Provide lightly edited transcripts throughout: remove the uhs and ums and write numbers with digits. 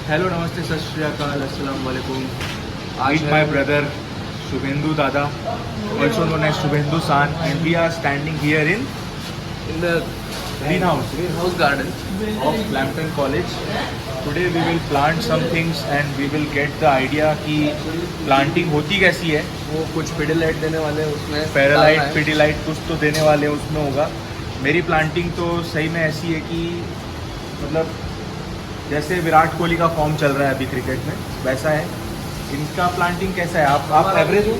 Hello नमस्ते सत श्री अकाल अस्सलाम वालेकुम। Meet my brother Shubhendu Dada, also known as Shubhendu San, and we are standing here in the greenhouse garden of Lambton College. Today we will plant some things and we will get the idea कि planting होती कैसी है। वो कुछ पिडिलाइट देने वाले हैं उसमें, पैरालाइट पिडिलाइट कुछ तो देने वाले हैं उसमें होगा। मेरी प्लांटिंग तो सही में ऐसी है कि मतलब जैसे विराट कोहली का फॉर्म चल रहा है अभी क्रिकेट में वैसा है। इनका प्लांटिंग कैसा है? आप एवरेज हो?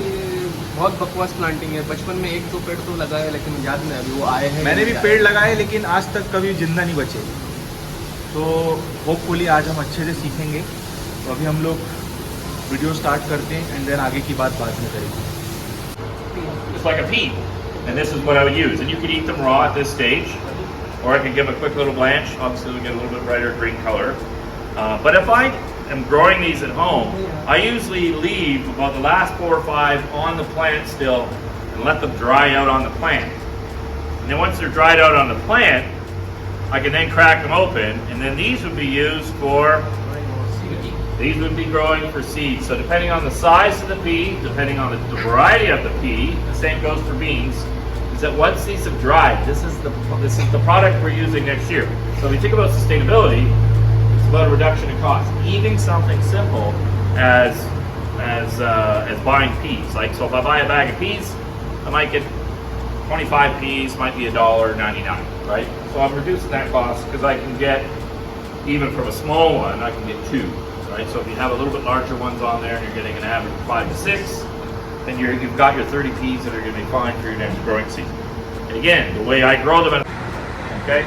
बहुत बकवास प्लांटिंग है। बचपन में एक दो पेड़ तो लगाए लेकिन याद नहीं अभी वो आए हैं। मैंने भी पेड़ लगाए लेकिन आज तक कभी जिंदा नहीं बचे। तो होपफुली आज हम अच्छे से सीखेंगे। तो अभी हम लोग वीडियो स्टार्ट करते हैं एंड देन आगे की बात बाद में करेंगे। It's like a pea, and this is what I would use. And you could eat them raw at this stage, or I could give them a quick little blanch. Obviously, they'll get a little bit brighter green color. But if I am growing these at home, I usually leave about the last 4 or 5 on the plant still and let them dry out on the plant. And then once they're dried out on the plant, I can then crack them open, and then these would be used for, these would be growing for seeds. So depending on the size of the pea, depending on the variety of the pea, the same goes for beans, is that once these have dried, this is the product we're using next year. So if you think about sustainability, it's about a reduction in cost. Even something simple as buying peas. Like, so if I buy a bag of peas, I might get 25 peas, might be $1.99, right? So I'm reducing that cost because I can get, even from a small one, I can get 2, right? So if you have a little bit larger ones on there and you're getting an average of 5 to 6, then you've got your 30 peas that are going to be fine for your next growing season. And again, the way I grow them, okay,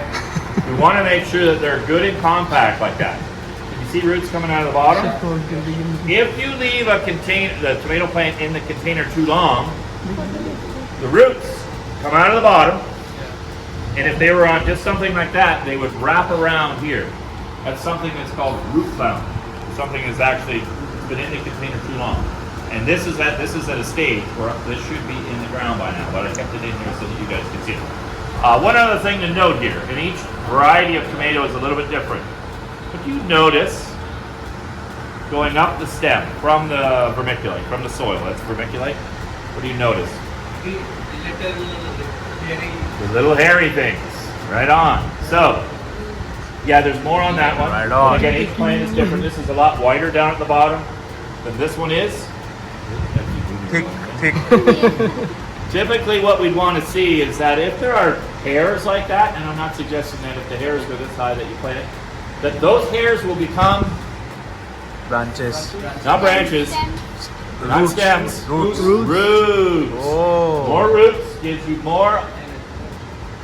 we want to make sure that they're good and compact like that. You see roots coming out of the bottom? If you leave the tomato plant in the container too long, the roots come out of the bottom, and if they were on just something like that, they would wrap around here. That's something that's called root bound. Something that's actually been in the container too long. And this is at a stage where this should be in the ground by now, but I kept it in here so that you guys can see it. One other thing to note here, and each variety of tomato is a little bit different. But you notice going up the stem from the vermiculite, from the soil, that's vermiculite. What do you notice? The little hairy things. Right on. So, yeah, there's more on that one. Right on. Again, each plant is different. This is a lot wider down at the bottom than this one is. Thick. Typically what we'd want to see is that if there are hairs like that, and I'm not suggesting that if the hairs go this high that you plant it, that those hairs will become Branches. not branches, not stems, Roots. Roots. Oh. More roots gives you more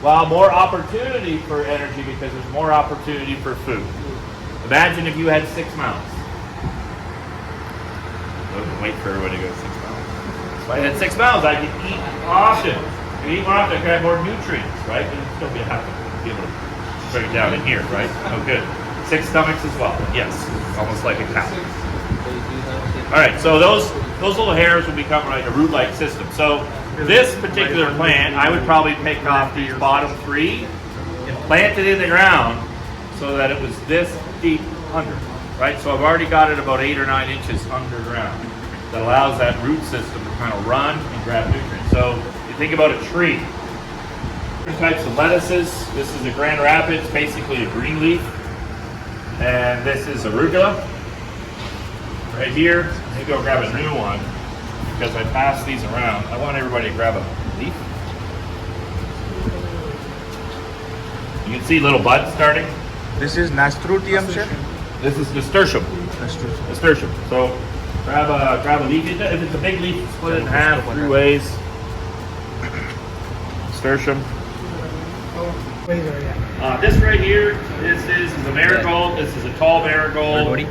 opportunity for energy because there's more opportunity for food. Imagine if you had 6 mouths. Wait for everybody to go 6 mouths. If I had 6 mouths, I could eat often. I could eat more often, I could have more nutrients, right? And still be able to break it down in here, right? Oh, good. 6 stomachs as well. Yes, almost like a cow. All right, so those little hairs will become like a root-like system. So this particular plant, I would probably pick off these bottom 3 and plant it in the ground so that it was this deep under, right? So I've already got it about 8 or 9 inches underground. That allows that root system to kind of run and grab nutrients. So you think about a tree. Different types of lettuces. This is a Grand Rapids, basically a green leaf. And this is arugula. Right here, let me go grab a new one because I passed these around. I want everybody to grab a leaf. You can see little buds starting. This is nasturtium, chef? This is nasturtium. Nasturtium. So grab a leaf. If it's a big leaf, split it in half 3 ways. Nasturtium. This right here, this is a marigold. This is a tall marigold.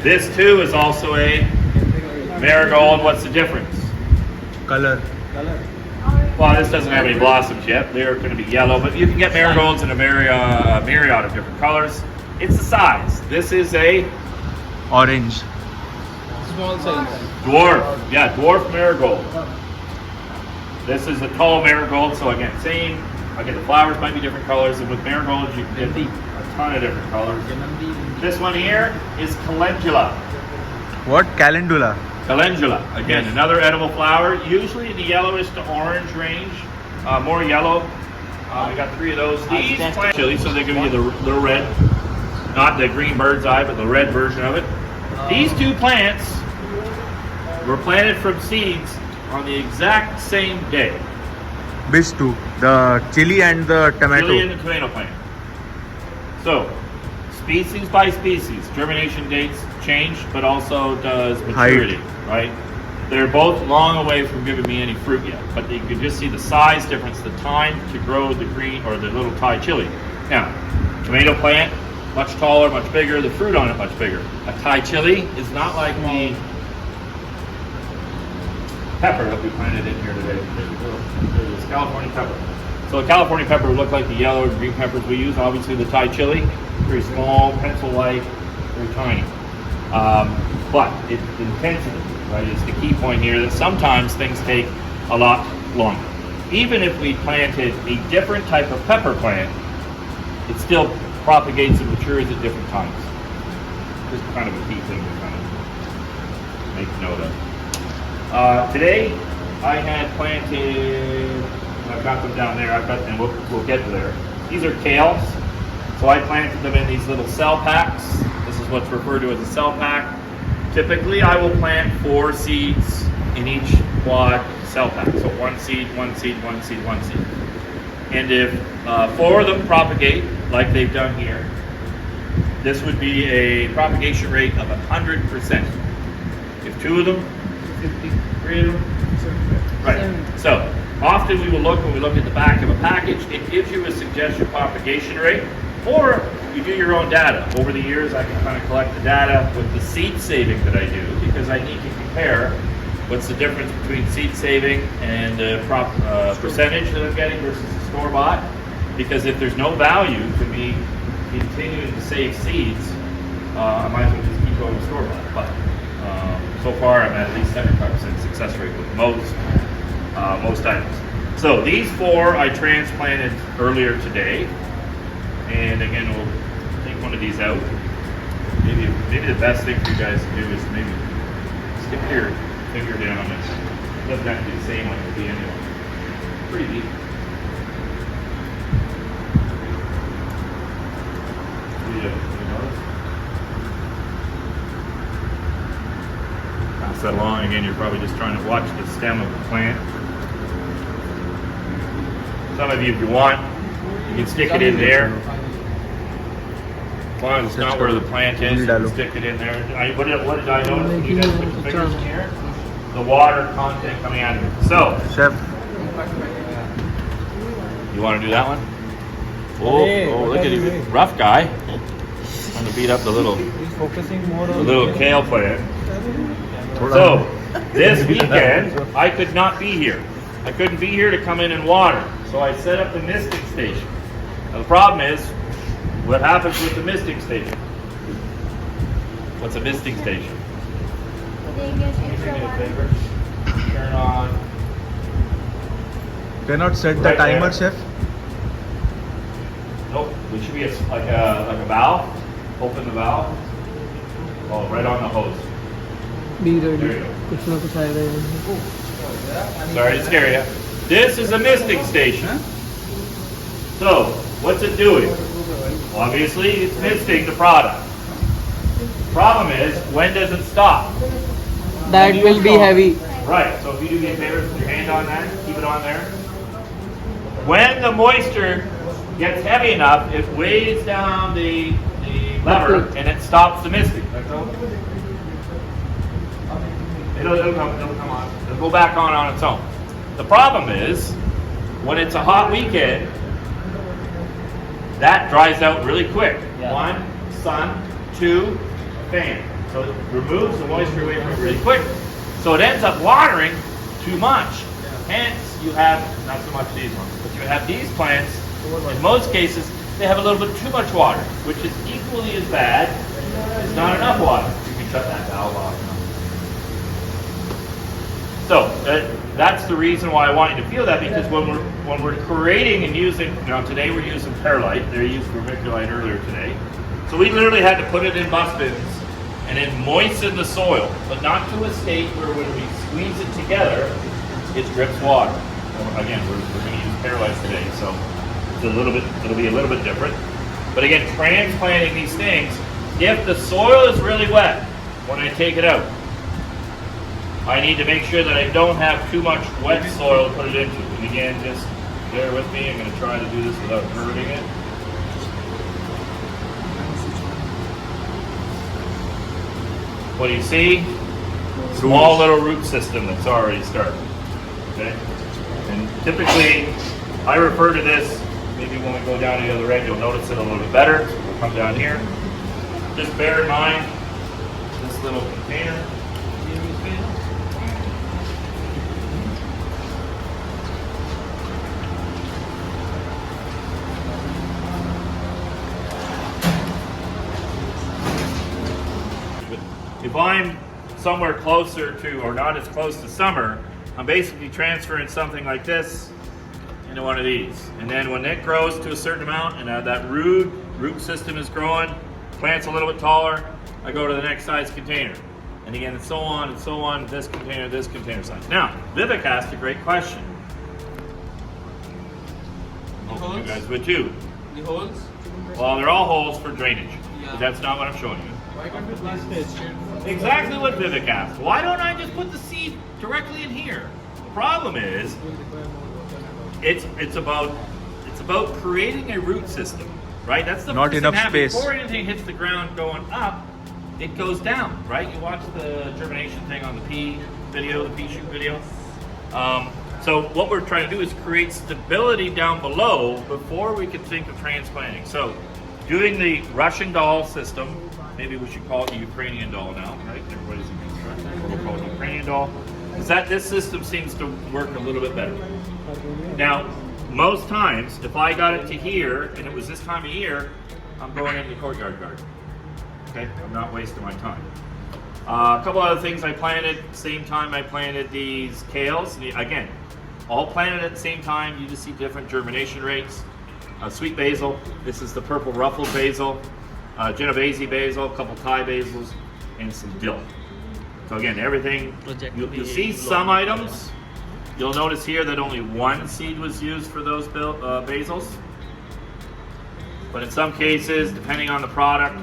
This too is also a marigold. What's the difference? Color. Well, this doesn't have any blossoms yet. They're going to be yellow, but you can get marigolds in a myriad of different colors. It's the size. This is a Orange. Small size. dwarf. Yeah, dwarf marigold. This is a tall marigold, so again, same. Again, the flowers might be different colors, and with marigolds you can get a ton of different colors. This one here is Calendula. What? Calendula. Calendula, again, another edible flower, usually in the yellowish to orange range, more yellow. We got 3 of those. These plant chili, so they give you the red, not the green bird's eye, but the red version of it. These 2 plants were planted from seeds on the exact same day. Which two? The chili and the tomato. Chili and the tomato plant. So, species by species, germination dates change, but also does maturity, right? They're both long away from giving me any fruit yet, but you can just see the size difference, the time to grow the green or the little Thai chili. Now, tomato plant, much taller, much bigger, the fruit on it much bigger. A Thai chili is not like the pepper that we planted in here today. It's California pepper. So a California pepper would look like the yellow and green peppers we use. Obviously the Thai chili, very small, pencil-like, very tiny. But it's intensity, right, is the key point here, that sometimes things take a lot longer. Even if we planted a different type of pepper plant, it still propagates and matures at different times. Just kind of a key thing to kind of make note of. Today, I had planted, I've got them down there, and we'll get to there. These are kales. So I planted them in these little cell packs. This is what's referred to as a cell pack. Typically, I will plant 4 seeds in each quad cell pack. So 1 seed, 1 seed, 1 seed, 1 seed. And if 4 of them propagate, like they've done here, this would be a propagation rate of 100%. If 2 of them, 53 of them, right. So often we will look, when we look at the back of a package, it gives you a suggested propagation rate, or you do your own data. Over the years, I can kind of collect the data with the seed saving that I do, because I need to compare what's the difference between seed saving and the percentage that I'm getting versus the store-bought. Because if there's no value to me continuing to save seeds, I might as well just keep going with store-bought. But so far, I'm at least 75% success rate with most items. So these 4 I transplanted earlier today. And again, we'll take one of these out. Maybe the best thing for you guys to do is maybe stick your finger down on this. It doesn't have to be the same one, it'll be anyway. Pretty neat. You notice? Pass that along. Again, you're probably just trying to watch the stem of the plant. Some of you, if you want, you can stick it in there. As long as it's not where the plant is, you can stick it in there. What did I notice when you guys put your fingers in here? The water content coming out of it. So, Chef. You want to do that one? Oh, look at you, rough guy. Trying to beat up the little kale plant. So, this weekend, I could not be here. I couldn't be here to come in and water. So I set up the misting station. Now the problem is, what happens with the misting station? What's a misting station? Turn on. Cannot set the Right timer, there. chef. Nope. It should be like a valve. Open the valve. Oh, right on the hose. Be There ready. you go. कुछ ना कुछ आएगा यहाँ। Sorry to scare you. This is a misting station. So, what's it doing? Obviously, it's misting the product. Problem is, when does it stop? That will be heavy. Right, so if you do me a favor, put your hand on that, keep it on there. When the moisture gets heavy enough, it weighs down the lever and it stops the misting. It'll come on. It'll go back on its own. The problem is, when it's a hot weekend, that dries out really quick. Yeah. 1, sun, 2, fan. So it removes the moisture away from it really quick. So it ends up watering too much. Hence, you have, not so much these ones, but you have these plants, in most cases, they have a little bit too much water, which is equally as bad as not enough water. You can shut that valve off now. So, that's the reason why I want you to feel that, because when we're creating and using, today we're using perlite. They used vermiculite earlier today. So we literally had to put it in bus bins and then moisten the soil, but not to a state where when we squeeze it together, it drips water. Again, we're going to use perlite today, so it'll be a little bit different. But again, transplanting these things, if the soil is really wet when I take it out, I need to make sure that I don't have too much wet soil to put it into. And again, just bear with me. I'm going to try to do this without hurting it. What do you see? Small little root system that's already started. Okay? And typically, I refer to this, maybe when we go down to the other end, you'll notice it a little bit better. So we'll come down here. Just bear in mind this little container. If I'm somewhere closer to, or not as close to summer, I'm basically transferring something like this into one of these. And then when it grows to a certain amount and that root system is growing, plant's a little bit taller, I go to the next size container. And again, and so on, this container size. Now, Vivek asked a great question. Hopefully you guys would too. The holes? Well, they're all holes for drainage. Yeah. But that's not what I'm showing you. Why can't we plant this? Exactly what Vivek asked. Why don't I just put the seed directly in here? The problem is, it's about creating a root system, right? That's the Not first enough thing happens. space. Before anything hits the ground going up, it goes down, right? You watch the germination thing on the pea video, the pea shoot video. So what we're trying to do is create stability down below before we can think of transplanting. So doing the Russian doll system, maybe we should call it the Ukrainian doll now, right? Everybody's in construction. We'll call it the Ukrainian doll. Is that this system seems to work a little bit better. Now, most times, if I got it to here and it was this time of year, I'm going into the courtyard garden. Okay, I'm not wasting my time. A couple other things I planted. Same time I planted these kales. Again, all planted at the same time. You just see different germination rates. Sweet basil. This is the purple ruffled basil. Genovese basil, a couple Thai basils, and some dill. So again, everything, you'll see some items. You'll notice here that only one seed was used for those basils. But in some cases, depending on the product,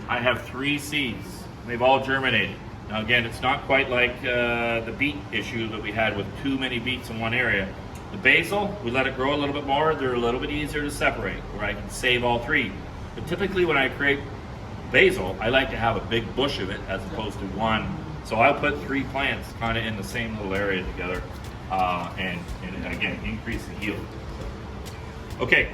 I have 3 seeds. They've all germinated. Now again, it's not quite like the beet issue that we had with too many beets in one area. The basil, we let it grow a little bit more. They're a little bit easier to separate, where I can save all 3. But typically when I create basil, I like to have a big bush of it as opposed to one. So I'll put 3 plants kind of in the same little area together and again, increase the yield. Okay,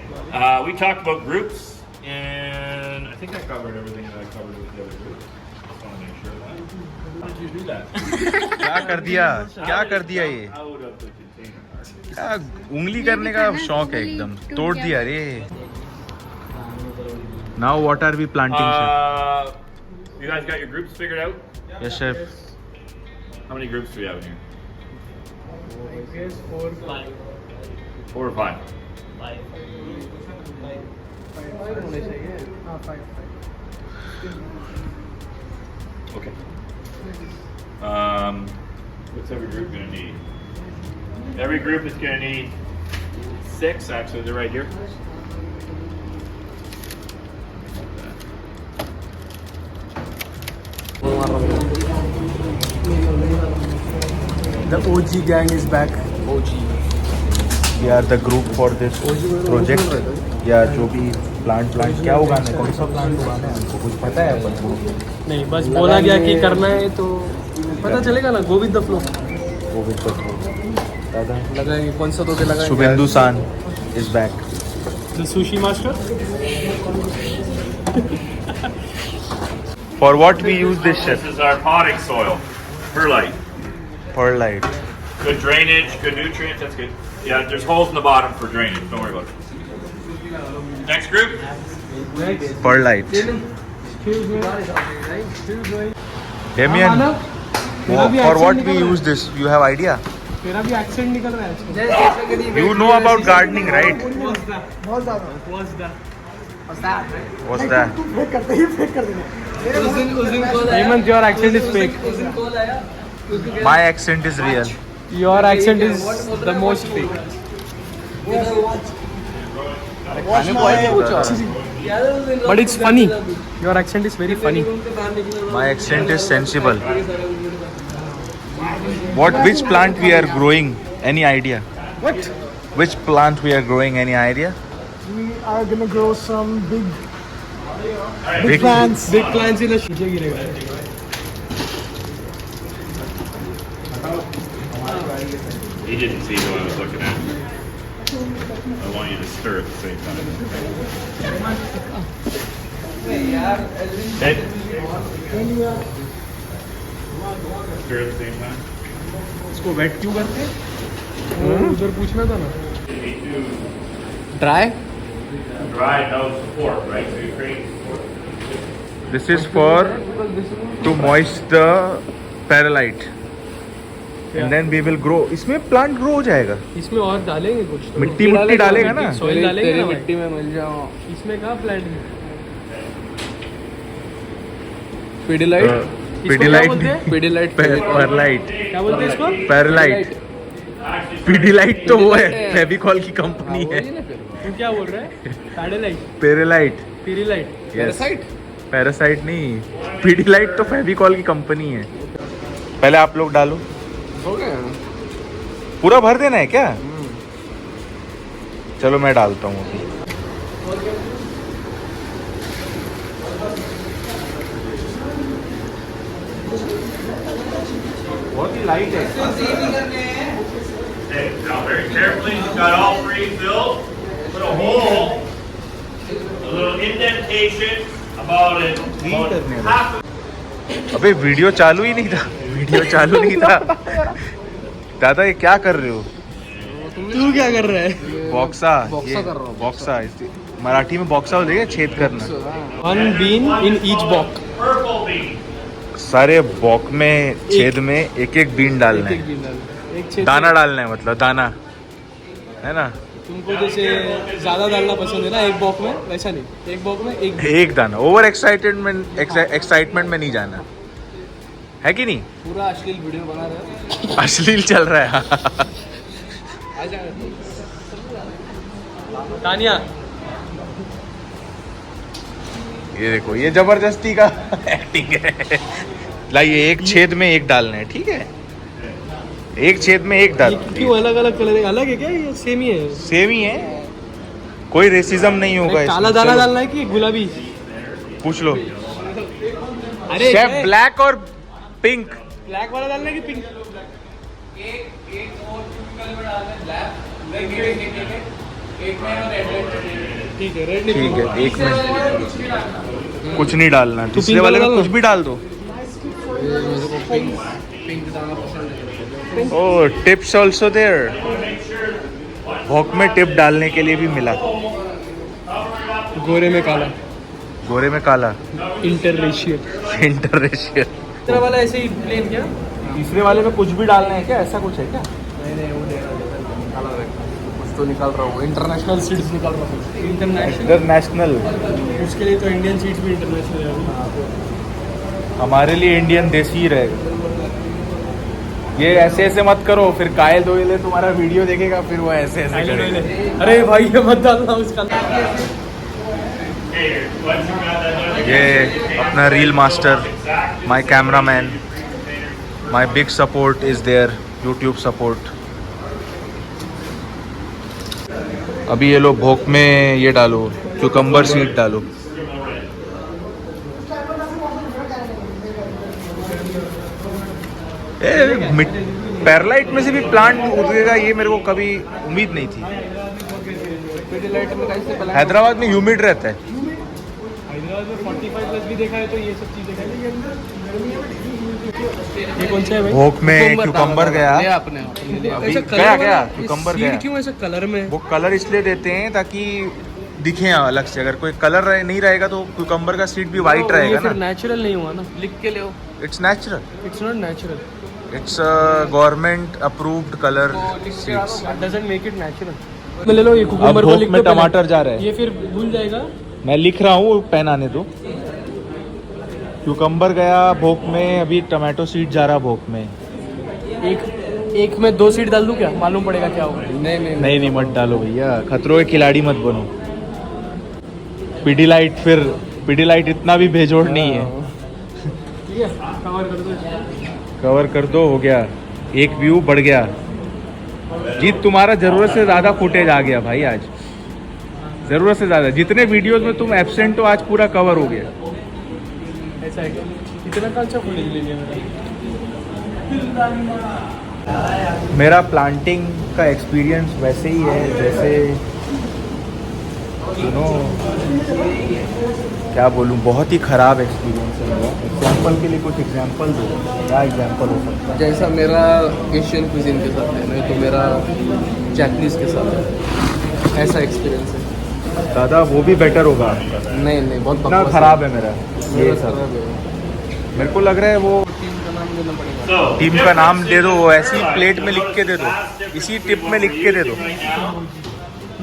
we talked about groups, and I think I covered everything that I covered with the other group. Just want to make sure of that. How did you do that? क्या कर दिया ये? Out of the container. क्या उंगली करने का शौक है एकदम, तोड़ दिया रे. Now what are we planting, sir? You guys got your groups figured out? Yes, chef. How many groups do we have in here? I guess 4 or 5. 4 or 5? 5 होने चाहिए. हाँ 5. Okay. What's every group gonna need? Every group is gonna need 6. Actually, they're right here. The OG gang is back. OG. We are the group for this project. या जो भी plant क्या उगाना है, कौन सा प्लांट उगाना है, हमको कुछ पता है अपन को? नहीं, बस बोला गया कि करना है तो पता चलेगा ना. Go with the flow. दादा लगा कि कौन सा तो के लगा. शुभेंदु सान is back. The sushi master. For what we use this, chef? This is our potting soil, perlite. Perlite. Good drainage, good nutrients. That's good. Yeah, there's holes in the bottom for drainage. Don't worry about it. Next group. Perlite. Excuse me. Damian, for what we use this? You have idea? तेरा भी accent निकल रहा है आजकल। You know about gardening, right? बहुत ज़्यादा। What's that? तू fake करते ही फेक कर देना। उस दिन कॉल आया। Hemant, your accent is fake. उस दिन कॉल आया। My accent is real. Your accent is the most fake. खाने को आया पूछा। But it's funny. Your accent is very funny. My accent is sensible. Which plant we are growing? Any idea? What? Which plant we are growing? Any idea? We are gonna grow some big Big plants. Big plants in a शीशे गिरेगा। He didn't see who I was looking at. I want you to stir at the same time. Okay. Stir at the same time. इसको wait क्यों करते हैं? उधर पूछना था ना। Dry Dry no support, right? So you're creating support. This is for to moist the perlite. And then we will grow. इसमें plant grow हो जाएगा. इसमें और डालेंगे कुछ तो। मिट्टी डालेगा ना? Soil डालेंगे तेरी ना भाई। मिट्टी में मिल जाओ। इसमें कहाँ प्लांट है? पीडिलाइट Perlite. क्या बोलते हैं इसको? Perlite. Pidilite तो वो है, फेविकॉल की कंपनी है। तू क्या बोल रहा है? पैडेलाइट, पेरेलाइट, पीरीलाइट। पैरासाइट नहीं, पीडिलाइट तो फेविकॉल की कंपनी है। पहले आप लोग डालो। हो गया। पूरा भर देना है क्या? चलो मैं डालता हूँ अभी। बहुत ही लाइट है। Okay, now very carefully, you've got all three filled. Put a hole, a little indentation about half. अबे वीडियो चालू ही नहीं था। दादा ये क्या कर रहे हो? तू क्या कर रहा है? बॉक्सा कर रहा हूँ। बॉक्सा मराठी में बॉक्सा हो जाएगा, छेद करना। One bean in each box. Purple bean. सारे बॉक में छेद में एक एक बीन डालना है। एक छेद। दाना डालना है, मतलब दाना है ना। तुमको जैसे ज्यादा डालना पसंद है ना एक बॉक्स में, वैसा नहीं। एक बॉक्स में एक दाना। ओवर एक्साइटमेंट में नहीं जाना है कि नहीं? पूरा अश्लील वीडियो बना रहे हो। अश्लील चल रहा है। तानिया, ये देखो, ये जबरदस्ती का एक्टिंग है। लाइए, एक छेद में एक डालना है, ठीक है? एक छेद में एक डाल। क्यों अलग अलग कलर है? अलग है क्या? ये सेम ही है? सेम ही है, कोई रेसिज्म नहीं होगा इसमें। काला दाना डालना है कि गुलाबी? पूछ लो। अरे शेफ, ब्लैक और पिंक। ब्लैक वाला डालना है कि पिंक? ठीक है, रेड नहीं। ठीक है, एक मिनट, कुछ नहीं डालना। दूसरे वाले में कुछ भी डाल दो। ओह, टिप्स ऑल्सो देयर। भोक में टिप डालने के लिए भी मिला। गोरे में काला, गोरे में काला, इंटररेशियल। तेरा वाला ऐसे ही प्लेन क्या? तीसरे वाले में कुछ भी डालना है क्या? ऐसा कुछ है क्या? कुछ तो निकाल रहा हूँ। इंटरनेशनल सीड्स निकाल रहा हूँ। इंटरनेशनल। उसके लिए तो इंडियन सीड्स भी इंटरनेशनल है। हमारे लिए इंडियन देसी ही रहेगा। ये ऐसे मत करो, फिर कायल दोयले तुम्हारा वीडियो देखेगा, फिर वो ऐसे करेगा। अरे भाई, ये मत डालना उसका। ये अपना reel master, my cameraman, my big support is there, YouTube support. अभी ये लो, भोक में ये डालो, क्यूकम्बर सीड डालो। पैरलाइट में से भी प्लांट उगेगा, ये मेरे को कभी उम्मीद नहीं थी। हैदराबाद में ह्यूमिड रहता है। हैदराबाद में 45 प्लस भी देखा है, तो ये सब चीज़ देखा है। ये कौन सा है भाई? भोक में क्यूकम्बर गया। आपने गया क्यूकम्बर गया। क्यों ऐसा कलर में? वो कलर इसलिए देते हैं ताकि दिखे अलग से। अगर कोई कलर नहीं रहेगा तो क्यूकम्बर का सीड भी वाइट रहेगा ना। नेचुरल नहीं हुआ ना। लिख के ले। It's natural. It's not natural. It's government approved colour seeds. Doesn't make it natural. ले लो ये अब कुकुम्बर को भोग लिख में दो पहले। टमाटर जा रहे हैं। ये फिर भूल जाएगा। मैं लिख रहा हूँ, पेन आने दो। क्यूकम्बर गया भोग में, अभी टमाटो सीड जा रहा भोग में। एक में 2 सीट डाल दूं क्या? मालूम पड़ेगा क्या होगा। नहीं मत डालो भैया, खतरों के खिलाड़ी मत बनो। पीडीलाइट इतना भी बेजोड़ नहीं है। ठीक है, कवर कर दो। कवर कर दो, हो गया। एक व्यू बढ़ गया। जीत तुम्हारा जरूरत से ज़्यादा फुटेज आ गया भाई आज, ज़रूरत से ज़्यादा। जितने वीडियोस में तुम एब्सेंट हो आज पूरा कवर हो गया। ऐसा है क्या? इतना का अच्छा फुटेज ले लिया मेरा प्लांटिंग का एक्सपीरियंस वैसे ही है जैसे क्या बोलूँ, बहुत ही ख़राब एक्सपीरियंस है मेरा। एग्जाम्पल के लिए कुछ एग्जाम्पल दो, क्या एग्जाम्पल हो सकता है? जैसा मेरा एशियन क्विजीन के साथ है, नहीं तो मेरा जापानीज़ के साथ है, ऐसा एक्सपीरियंस है। दादा वो भी बेटर होगा। नहीं बहुत इतना बकवास ख़राब है मेरा ये मेरा सब। खराब है। मेरे को लग रहा है वो टीम का नाम देना पड़ेगा। टीम का नाम दे दो, वो ऐसी प्लेट में लिख के दे दो, इसी टिप में लिख के दे दो।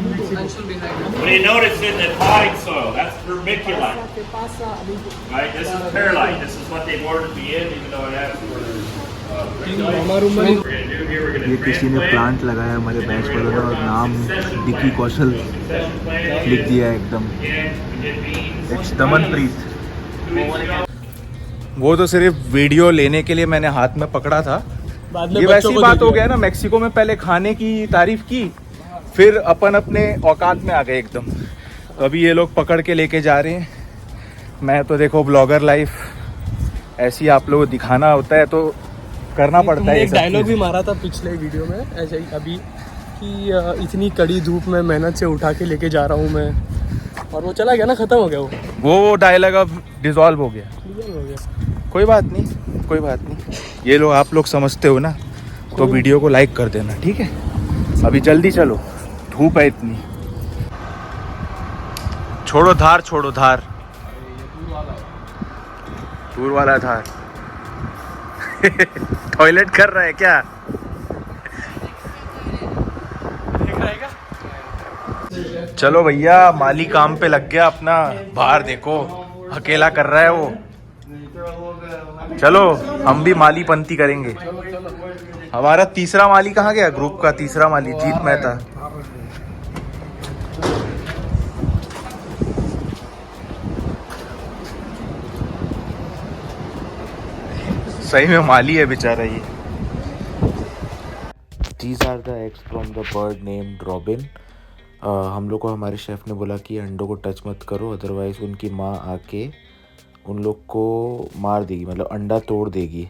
What do you notice in the potting soil? That's vermiculite. Right? This is perlite. This is what they ordered me in, even though it has for we're gonna do here. We're ये gonna किसी ने plant लगाया हमारे batch वालों ने और नाम dickey कौशल लिख दिया है एकदम। इट्स दमनप्रीत। वो तो सिर्फ वीडियो लेने के लिए मैंने हाथ में पकड़ा था। ये वैसी बात हो गया ना, मेक्सिको में पहले खाने की तारीफ की, फिर अपन अपने औकात में आ गए एकदम। तो अभी ये लोग पकड़ के लेके जा रहे हैं। मैं तो देखो ब्लॉगर लाइफ ऐसी आप लोगों को दिखाना होता है तो करना पड़ता है। एक डायलॉग भी मारा था पिछले वीडियो में ऐसे ही अभी कि इतनी कड़ी धूप में मेहनत से उठा के लेके जा रहा हूँ मैं, और वो चला गया ना, खत्म हो गया वो डायलॉग अब डिसॉल्व हो गया। कोई बात नहीं। ये लोग आप लोग समझते हो ना, तो वीडियो को लाइक कर देना, ठीक है? अभी जल्दी चलो, धूप है इतनी। छोड़ो धार दूर वाला धार। टॉयलेट कर रहा है क्या? चलो भैया, माली काम पे लग गया अपना। बाहर देखो अकेला कर रहा है वो। चलो हम भी माली पंती करेंगे। हमारा तीसरा माली कहाँ गया? ग्रुप का तीसरा माली जीत मेहता। सही में माली है बेचारा ये। These are the eggs from the bird named Robin. हम लोग को हमारे शेफ ने बोला कि अंडों को टच मत करो, अदरवाइज उनकी माँ आके उन लोग को मार देगी, मतलब अंडा तोड़ देगी।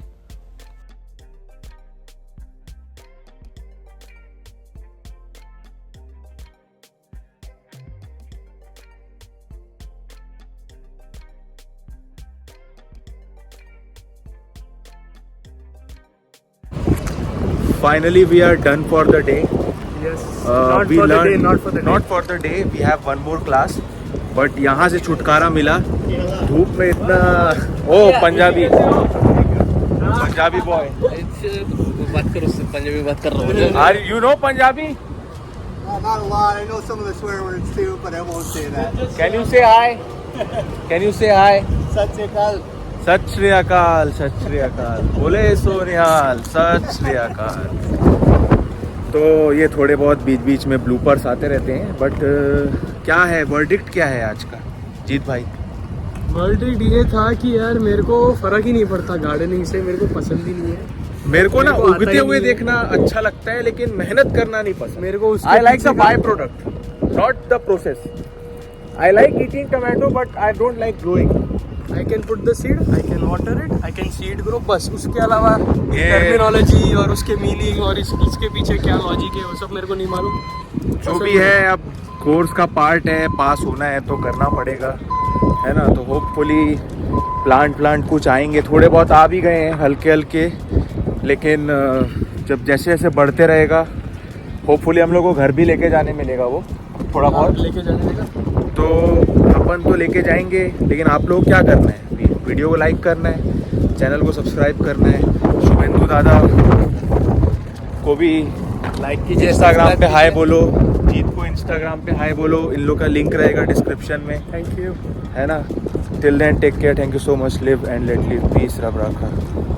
Finally, we are done for the day. Yes. Not for the day. We have one more class. But यहाँ से छुटकारा मिला। धूप में इतना पंजाबी बॉय। बात करो उससे, पंजाबी बात कर रहा हूँ। Are you know Punjabi? Not a lot. I know some of the swear words too, but I won't say that. Can you say hi? Sat Sri Akal. सत श्री अकाल। बोले सोनिहाल, सत श्री अकाल। तो ये थोड़े बहुत बीच में ब्लूपर्स आते रहते हैं, बट क्या है वर्डिक्ट, क्या है आज का जीत भाई? वर्डिक्ट ये था कि यार मेरे को फर्क ही नहीं पड़ता गार्डनिंग से, मेरे को पसंद ही नहीं है। मेरे को ना उगते हुए देखना अच्छा लगता है, लेकिन मेहनत करना नहीं पसंद मेरे को। I like the by product, not the process. I like eating tomato but I don't like growing. I can put the seed, I can water it, I can see it grow, बस उसके अलावा terminology और उसके meaning और इसके पीछे क्या logic है वो सब मेरे को नहीं मालूम। जो भी है अब कोर्स का पार्ट है, पास होना है तो करना पड़ेगा, है ना? तो होपफुली प्लांट कुछ आएंगे, थोड़े बहुत आ भी गए हैं हल्के, लेकिन जब जैसे जैसे बढ़ते रहेगा होपफुली हम लोग को घर भी लेके जाने मिलेगा वो थोड़ा बहुत लेके जाने देगा। तो अपन तो लेके जाएंगे, लेकिन आप लोग क्या करना है? वीडियो को लाइक करना है, चैनल को सब्सक्राइब करना है। शुभेंदु दादा को भी लाइक कीजिए, इंस्टाग्राम पे हाय बोलो, जीत को इंस्टाग्राम पे हाय बोलो, इन लोग का लिंक रहेगा डिस्क्रिप्शन में, थैंक यू। है ना। Till then take care, thank you so much, live and let live, peace, रब रखा।